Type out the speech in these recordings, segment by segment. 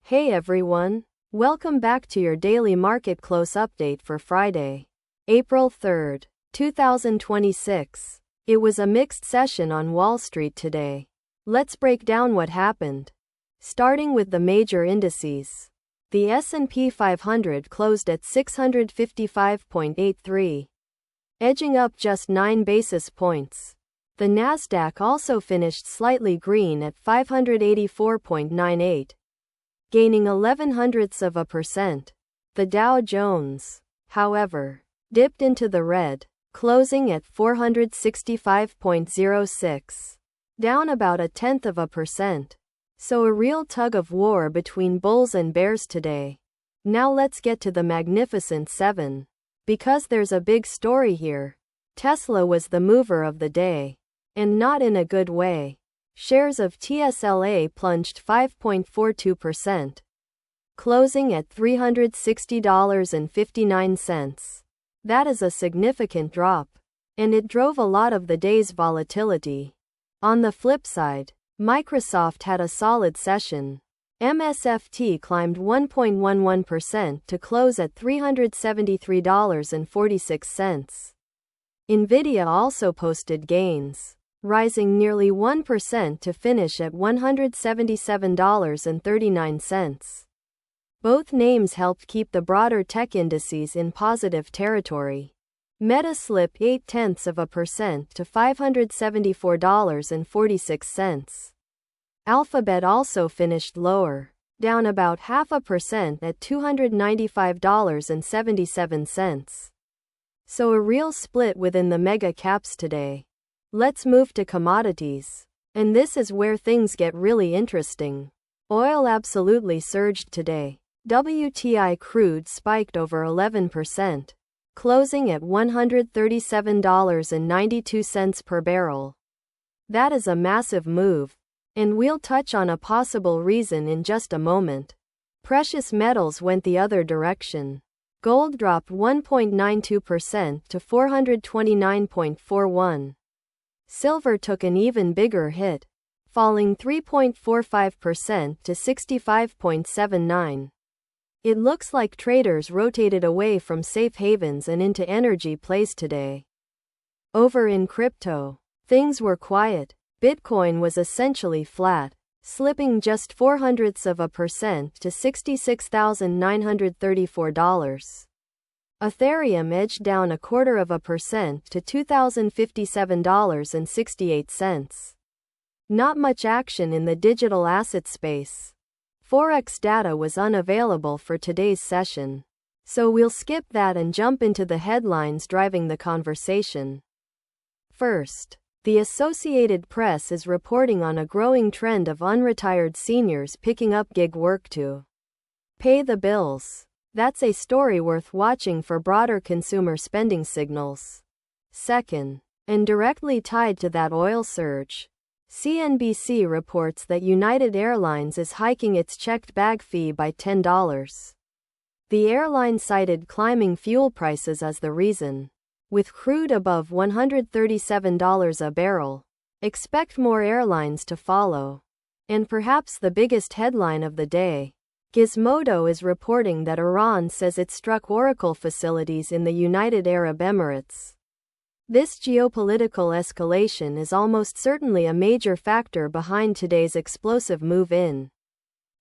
Hey everyone, welcome back to your daily market close update for Friday, April 3rd, 2026. It was a mixed session on Wall Street today. Let's break down what happened. Starting with the major indices. The S&P 500 closed at 655.83, edging up just 9 basis points. The Nasdaq also finished slightly green at 584.98. Gaining 0.11%. The Dow Jones, however, dipped into the red, closing at 465.06, down about 0.1%. So a real tug of war between bulls and bears today. Now let's get to the Magnificent Seven. Because there's a big story here. Tesla was the mover of the day. And not in a good way. Shares of TSLA plunged 5.42%, closing at $360.59. That is a significant drop, and it drove a lot of the day's volatility. On the flip side, Microsoft had a solid session. MSFT climbed 1.11% to close at $373.46. Nvidia also posted gains, rising nearly 1% to finish at $177.39. Both names helped keep the broader tech indices in positive territory. Meta slipped 0.8% to $574.46. Alphabet also finished lower, down about 0.5% at $295.77. So a real split within the mega caps today. Let's move to commodities. And this is where things get really interesting. Oil absolutely surged today. WTI crude spiked over 11%, closing at $137.92 per barrel. That is a massive move. And we'll touch on a possible reason in just a moment. Precious metals went the other direction. Gold dropped 1.92% to $429.41. Silver took an even bigger hit, falling 3.45% to $65.79. It looks like traders rotated away from safe havens and into energy plays today. Over in crypto, things were quiet. Bitcoin was essentially flat, slipping just 0.04% to $66,934. Ethereum edged down 0.25% to $2,057.68. Not much action in the digital asset space. Forex data was unavailable for today's session. So we'll skip that and jump into the headlines driving the conversation. First, the Associated Press is reporting on a growing trend of unretired seniors picking up gig work to pay the bills. That's a story worth watching for broader consumer spending signals. Second, and directly tied to that oil surge, CNBC reports that United Airlines is hiking its checked bag fee by $10. The airline cited climbing fuel prices as the reason. With crude above $137 a barrel, expect more airlines to follow. And perhaps the biggest headline of the day. Gizmodo is reporting that Iran says it struck Oracle facilities in the United Arab Emirates. This geopolitical escalation is almost certainly a major factor behind today's explosive move in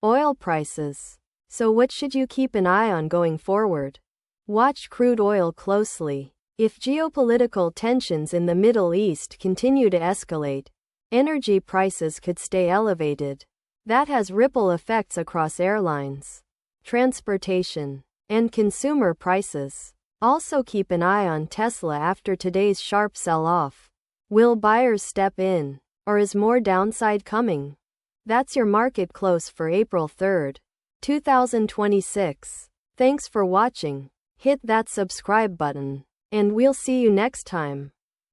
oil prices. So what should you keep an eye on going forward? Watch crude oil closely. If geopolitical tensions in the Middle East continue to escalate, energy prices could stay elevated. That has ripple effects across airlines, transportation, and consumer prices. Also keep an eye on Tesla after today's sharp sell-off. Will buyers step in, or is more downside coming? That's your market close for April 3rd, 2026. Thanks for watching. Hit that subscribe button, and we'll see you next time.